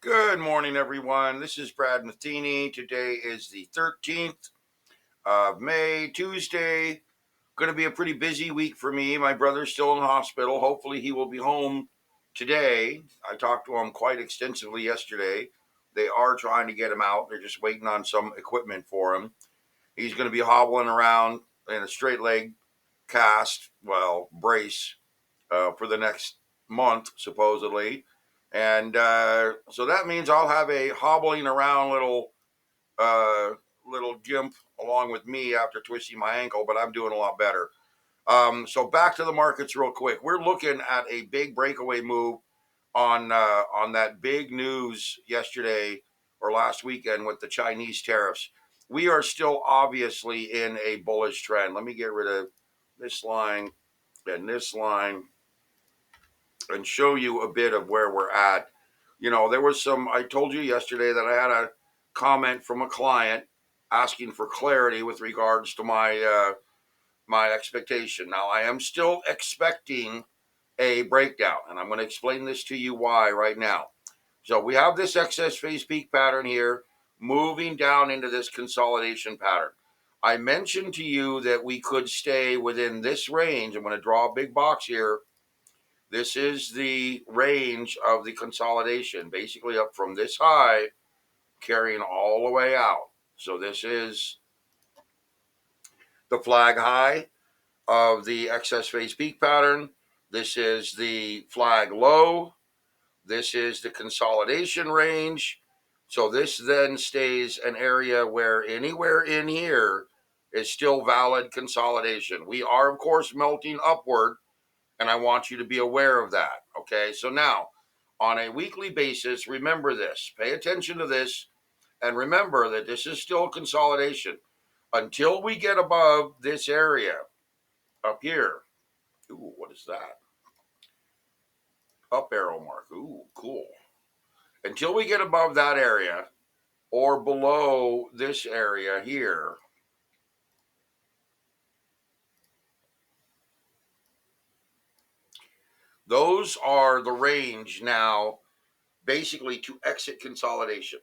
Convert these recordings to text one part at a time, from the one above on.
Good morning, everyone. This is Brad Matheny. Today is the 13th of May, Tuesday. Going to be a pretty busy week for me. My brother's still in the hospital. Hopefully, he will be home today. I talked to him quite extensively yesterday. They are trying to get him out. They're just waiting on some equipment for him. He's going to be hobbling around in a straight leg brace for the next month, supposedly. And so that means I'll have a hobbling around little gimp along with me after twisting my ankle, but I'm doing a lot better. So back to the markets real quick. We're looking at a big breakaway move on that big news yesterday or last weekend with the Chinese tariffs. We are still obviously in a bullish trend. Let me get rid of this line and this line and show you a bit of where we're at. There was I told you yesterday that I had a comment from a client asking for clarity with regards to my expectation. Now, I am still expecting a breakdown, and I'm going to explain this to you why right now. So we have this excess phase peak pattern here moving down into this consolidation pattern. I mentioned to you that we could stay within this range. I'm going to draw a big box here. This is the range of the consolidation, basically up from this high, carrying all the way out. So this is the flag high of the excess phase peak pattern. This is the flag low. This is the consolidation range. So this then stays an area where anywhere in here is still valid consolidation. We are, of course, melting upward, and I want you to be aware of that. Okay, so now on a weekly basis, remember this, pay attention to this, and remember that this is still consolidation until we get above this area up here. Ooh, what is that? Up arrow mark. Ooh, cool. Until we get above that area or below this area here, those are the range now basically to exit consolidation.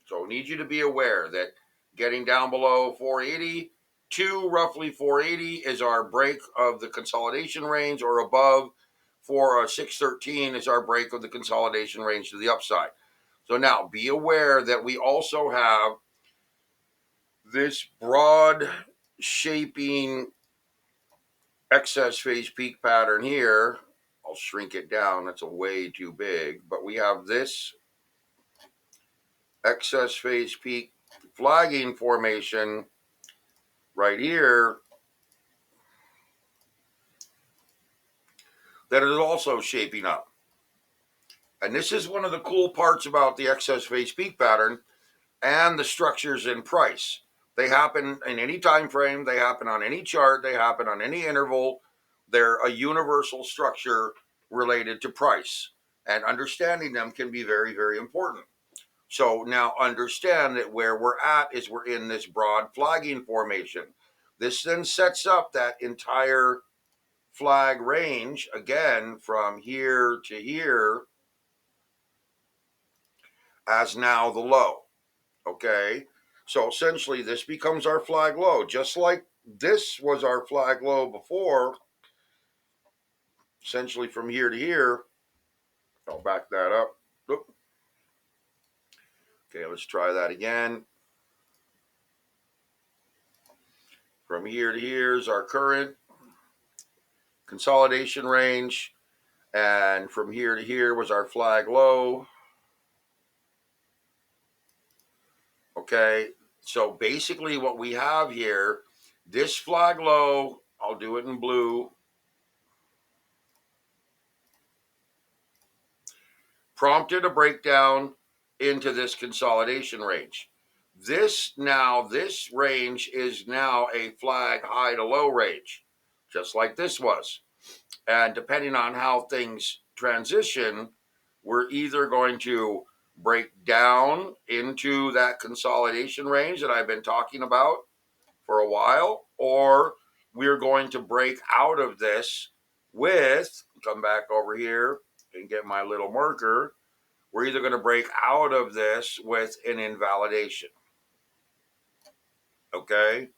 So I need you to be aware that getting down below 480 to roughly 480 is our break of the consolidation range, or above for 613 is our break of the consolidation range to the upside. So now be aware that we also have this broad shaping excess phase peak pattern here. I'll shrink it down. That's a way too big. But we have this excess phase peak flagging formation right here that is also shaping up. And this is one of the cool parts about the excess phase peak pattern and the structures in price. They happen in any time frame, they happen on any chart, they happen on any interval. They're a universal structure related to price. And understanding them can be very, very important. So now understand that where we're at is we're in this broad flagging formation. This then sets up that entire flag range, again, from here to here, as now the low. Okay? So essentially, this becomes our flag low. Just like this was our flag low before, essentially from here to here. I'll back that up. Oop. Okay, let's try that again. From here to here is our current consolidation range. And from here to here was our flag low. Okay, so basically what we have here, this flag low, I'll do it in blue, prompted a breakdown into this consolidation range. This range is now a flag high to low range, just like this was. And depending on how things transition, we're either going to break down into that consolidation range that I've been talking about for a while, or we're going to break out of this with, come back over here and get my little marker, we're either going to break out of this with an invalidation. Okay,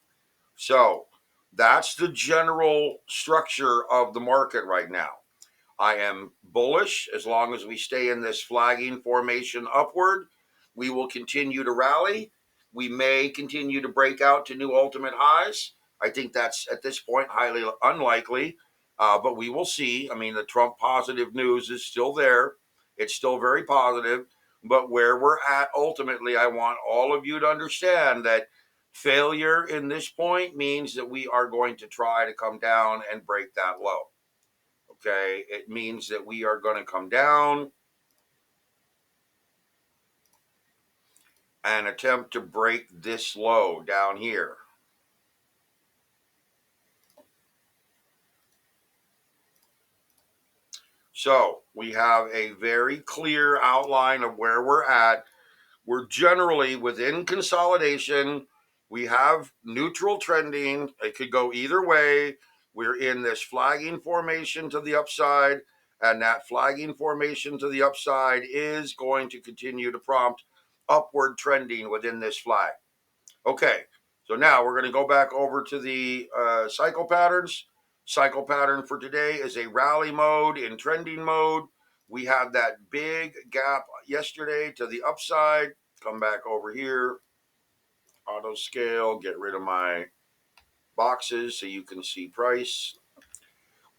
so that's the general structure of the market right now. I am bullish as long as we stay in this flagging formation upward. We will continue to rally. We may continue to break out to new ultimate highs. I think that's at this point highly unlikely, but we will see. I mean, the Trump positive news is still there. It's still very positive. But where we're at ultimately, I want all of you to understand that failure in this point means that we are going to try to come down and break that low. Okay, it means that we are going to come down and attempt to break this low down here. So we have a very clear outline of where we're at. We're generally within consolidation. We have neutral trending. It could go either way. We're in this flagging formation to the upside, and that flagging formation to the upside is going to continue to prompt upward trending within this flag. Okay, so now we're going to go back over to the cycle patterns. Cycle pattern for today is a rally mode in trending mode. We had that big gap yesterday to the upside. Come back over here, auto scale, get rid of my boxes so you can see price.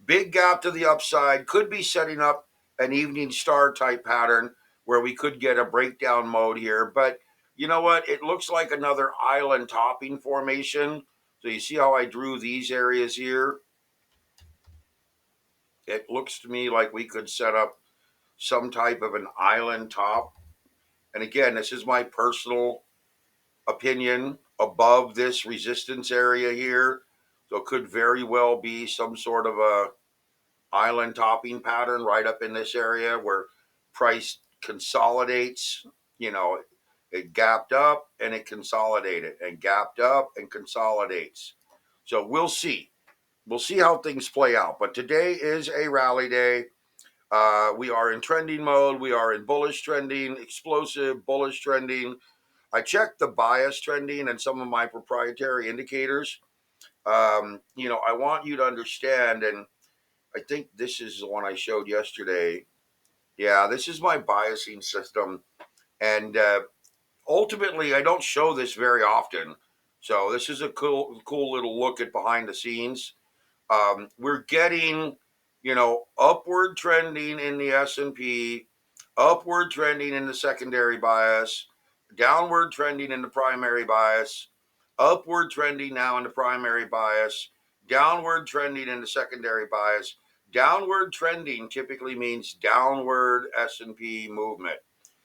Big gap to the upside, could be setting up an evening star type pattern where we could get a breakdown mode here. But you know what? It looks like another island topping formation. So you see how I drew these areas here? It looks to me like we could set up some type of an island top. And again, this is my personal opinion above this resistance area here. So it could very well be some sort of a island topping pattern right up in this area where price consolidates. You know, it gapped up and it consolidated and gapped up and consolidates. So we'll see. We'll see how things play out. But today is a rally day. We are in trending mode. We are in bullish trending, explosive bullish trending. I checked the bias trending and some of my proprietary indicators. I want you to understand, and I think this is the one I showed yesterday. Yeah, this is my biasing system. And ultimately, I don't show this very often. So this is a cool little look at behind the scenes. We're getting, upward trending in the S&P, upward trending in the secondary bias, downward trending in the primary bias, upward trending now in the primary bias, downward trending in the secondary bias. Downward trending typically means downward S&P movement.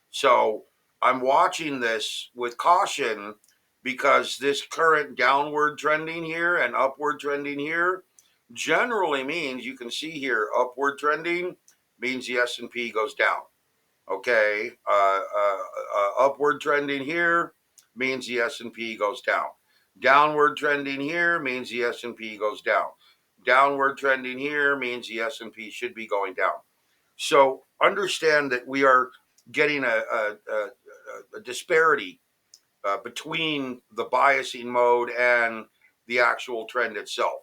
So I'm watching this with caution because this current downward trending here and upward trending here generally means, you can see here, upward trending means the S&P goes down. Okay, upward trending here means the S&P goes down. Downward trending here means the S&P goes down. Downward trending here means the S&P should be going down. So understand that we are getting a disparity between the biasing mode and the actual trend itself,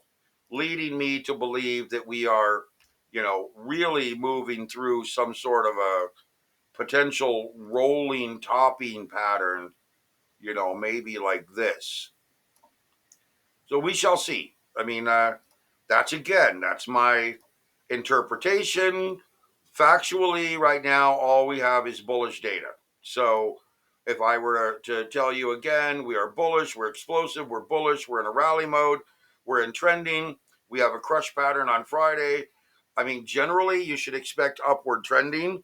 leading me to believe that we are, really moving through some sort of a potential rolling topping pattern, maybe like this. So we shall see. I mean, that's my interpretation. Factually, right now, all we have is bullish data. So if I were to tell you again, we are bullish, we're explosive, we're bullish, we're in a rally mode, we're in trending, we have a crush pattern on Friday. I mean, generally, you should expect upward trending.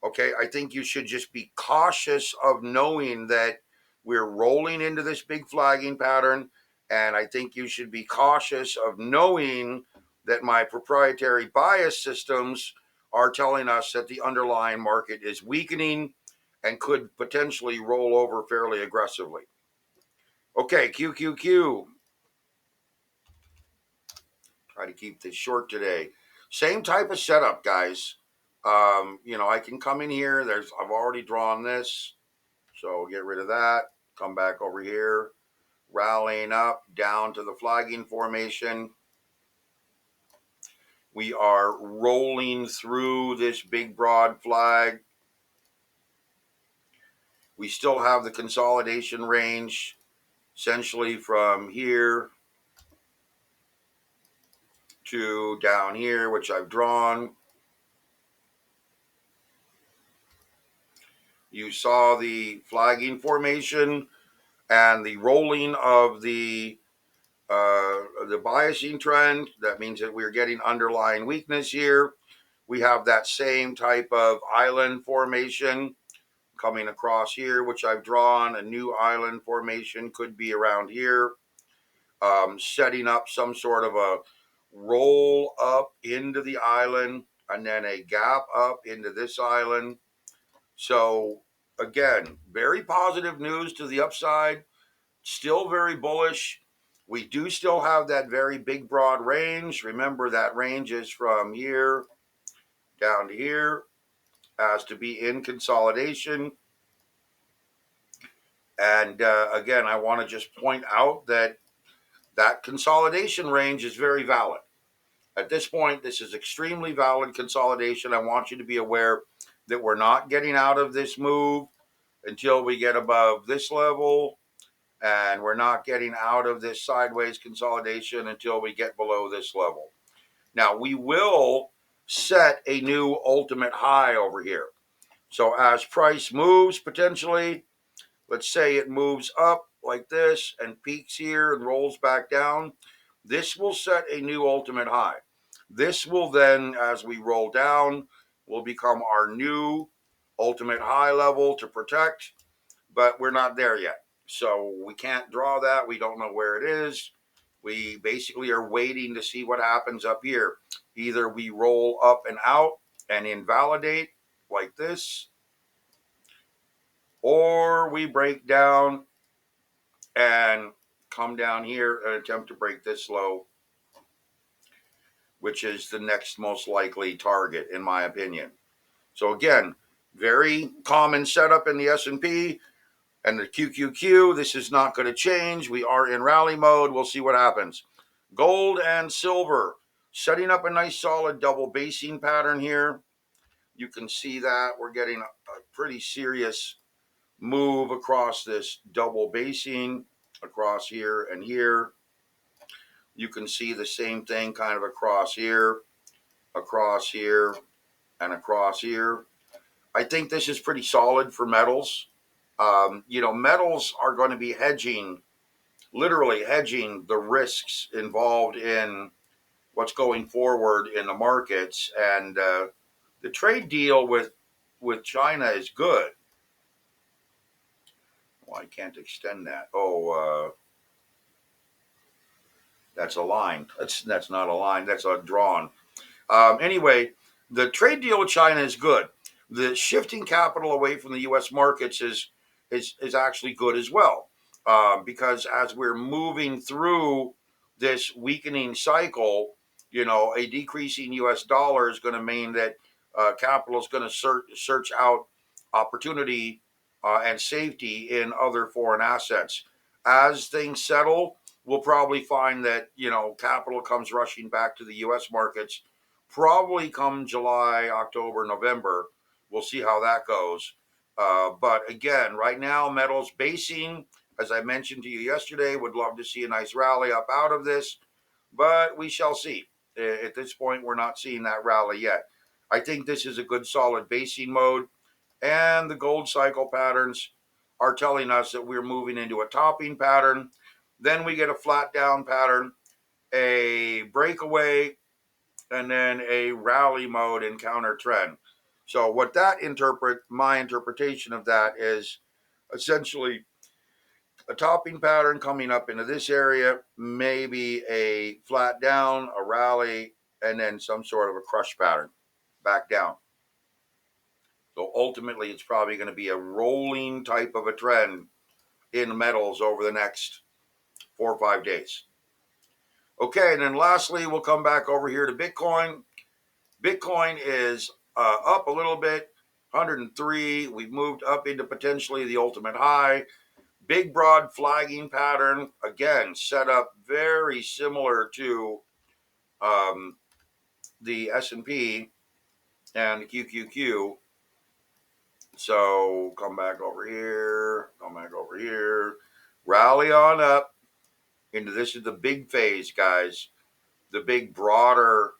Okay, I think you should just be cautious of knowing that we're rolling into this big flagging pattern. And I think you should be cautious of knowing that my proprietary bias systems are telling us that the underlying market is weakening and could potentially roll over fairly aggressively. Okay, QQQ. Try to keep this short today. Same type of setup, guys. I can come in here. I've already drawn this, so get rid of that. Come back over here, rallying up down to the flagging formation. We are rolling through this big broad flag. We still have the consolidation range, essentially from here to down here, which I've drawn. You saw the flagging formation and the rolling of the biasing trend. That means that we're getting underlying weakness here. We have that same type of island formation coming across here, which I've drawn. A new island formation could be around here, setting up some sort of a roll up into the island and then a gap up into this island. So again, very positive news to the upside, still very bullish. We do still have that very big broad range. Remember, that range is from here down to here, as to be in consolidation. And again, I want to just point out that that consolidation range is very valid. At this point, this is extremely valid consolidation. I want you to be aware that we're not getting out of this move until we get above this level, and we're not getting out of this sideways consolidation until we get below this level. Now, we will set a new ultimate high over here. So as price moves, potentially, let's say it moves up like this and peaks here and rolls back down, this will set a new ultimate high. This will then, as we roll down, will become our new ultimate high level to protect, but we're not there yet. So we can't draw that. We don't know where it is. We basically are waiting to see what happens up here. Either we roll up and out and invalidate like this, or we break down and come down here and attempt to break this low, which is the next most likely target, in my opinion. So again, very common setup in the S&P and the QQQ. This is not going to change. We are in rally mode. We'll see what happens. Gold and silver, setting up a nice solid double basing pattern here. You can see that we're getting a pretty serious move across this double basing across here and here. You can see the same thing kind of across here, and across here. I think this is pretty solid for metals. Metals are going to be hedging, literally hedging the risks involved in what's going forward in the markets. And the trade deal with China is good. Well, I can't extend that. That's a line. That's not a line. That's a drawn. Anyway, the trade deal with China is good. The shifting capital away from the U.S. markets is actually good as well, because as we're moving through this weakening cycle, a decreasing U.S. dollar is going to mean that capital is going to search out opportunity and safety in other foreign assets. As things settle, we'll probably find that capital comes rushing back to the U.S. markets, probably come July, October, November. We'll see how that goes. But again, right now, metals basing, as I mentioned to you yesterday, would love to see a nice rally up out of this, but we shall see. At this point, we're not seeing that rally yet. I think this is a good solid basing mode, and the gold cycle patterns are telling us that we're moving into a topping pattern. Then we get a flat down pattern, a breakaway, and then a rally mode and counter trend. So what my interpretation of that is essentially a topping pattern coming up into this area, maybe a flat down, a rally, and then some sort of a crush pattern back down. So ultimately, it's probably going to be a rolling type of a trend in metals over the next 4 or 5 days. Okay, and then lastly, we'll come back over here to Bitcoin. Bitcoin is up a little bit, 103. We've moved up into potentially the ultimate high. Big, broad flagging pattern. Again, set up very similar to the S&P and the QQQ. So come back over here, rally on up into this is the big phase, guys. The big, broader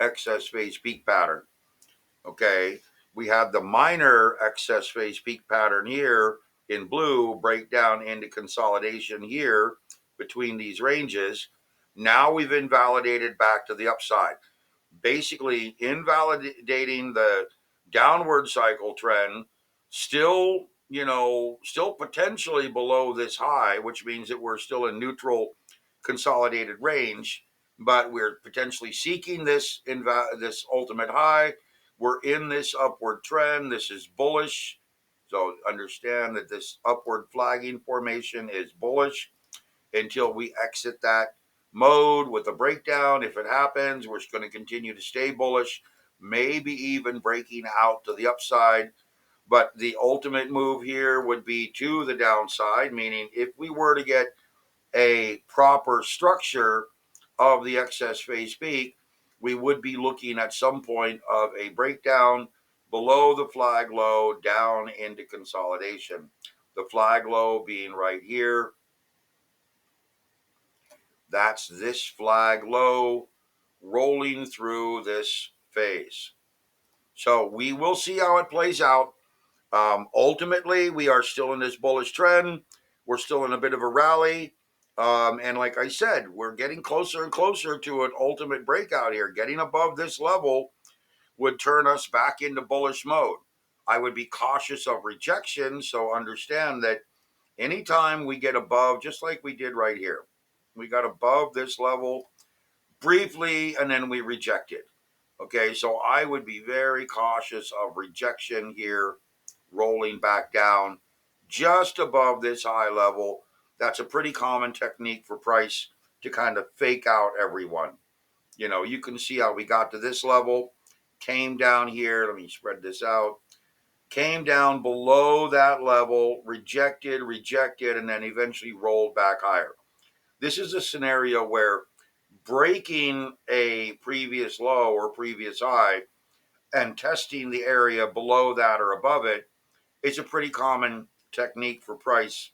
excess phase peak pattern. Okay, we have the minor excess phase peak pattern here in blue break down into consolidation here between these ranges. Now we've invalidated back to the upside, basically invalidating the downward cycle trend, still, still potentially below this high, which means that we're still in neutral consolidated range, but we're potentially seeking this this ultimate high. We're in this upward trend. This is bullish. So understand that this upward flagging formation is bullish until we exit that mode with a breakdown. If it happens, we're going to continue to stay bullish, maybe even breaking out to the upside. But the ultimate move here would be to the downside, meaning if we were to get a proper structure of the excess phase peak, we would be looking at some point of a breakdown below the flag low down into consolidation. The flag low being right here. That's this flag low rolling through this phase. So we will see how it plays out. Ultimately, we are still in this bullish trend. We're still in a bit of a rally. And like I said, we're getting closer and closer to an ultimate breakout here. Getting above this level would turn us back into bullish mode. I would be cautious of rejection. So understand that anytime we get above, just like we did right here, we got above this level briefly and then we reject it. Okay, so I would be very cautious of rejection here, rolling back down just above this high level. That's a pretty common technique for price to kind of fake out everyone. You can see how we got to this level, came down here. Let me spread this out. Came down below that level, rejected, and then eventually rolled back higher. This is a scenario where breaking a previous low or previous high and testing the area below that or above it is a pretty common technique for price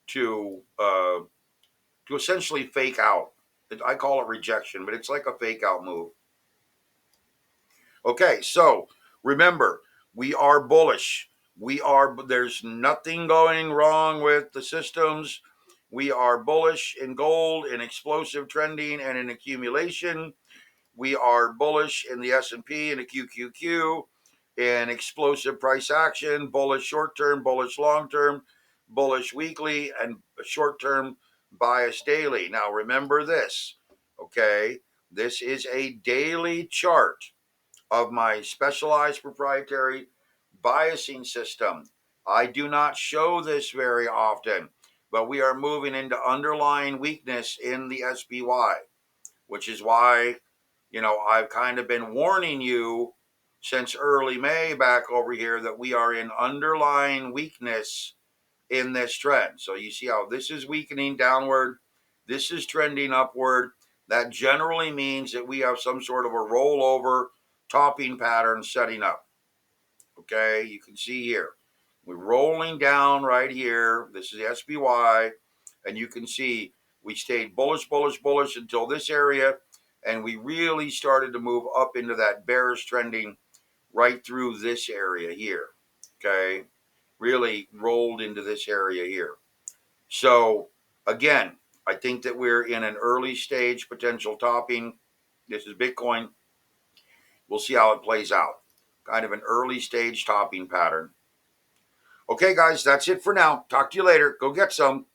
to essentially fake out. I call it rejection, but it's like a fake out move. Okay, so remember, we are bullish. There's nothing going wrong with the systems. We are bullish in gold, in explosive trending, and in accumulation. We are bullish in the S&P and the QQQ, in explosive price action, bullish short term, bullish long term, bullish weekly, and short term bias daily. Now remember this, okay? This is a daily chart of my specialized proprietary biasing system. I do not show this very often, but we are moving into underlying weakness in the SPY, which is why, I've kind of been warning you since early May back over here that we are in underlying weakness in this trend. So you see how this is weakening downward, this is trending upward. That generally means that we have some sort of a rollover topping pattern setting up. Okay, you can see here. We're rolling down right here. This is the SPY, and you can see we stayed bullish until this area, and we really started to move up into that bearish trending right through this area here. Okay, really rolled into this area here. So again, I think that we're in an early stage potential topping. This is Bitcoin. We'll see how it plays out. Kind of an early stage topping pattern. Okay, guys, that's it for now. Talk to you later. Go get some.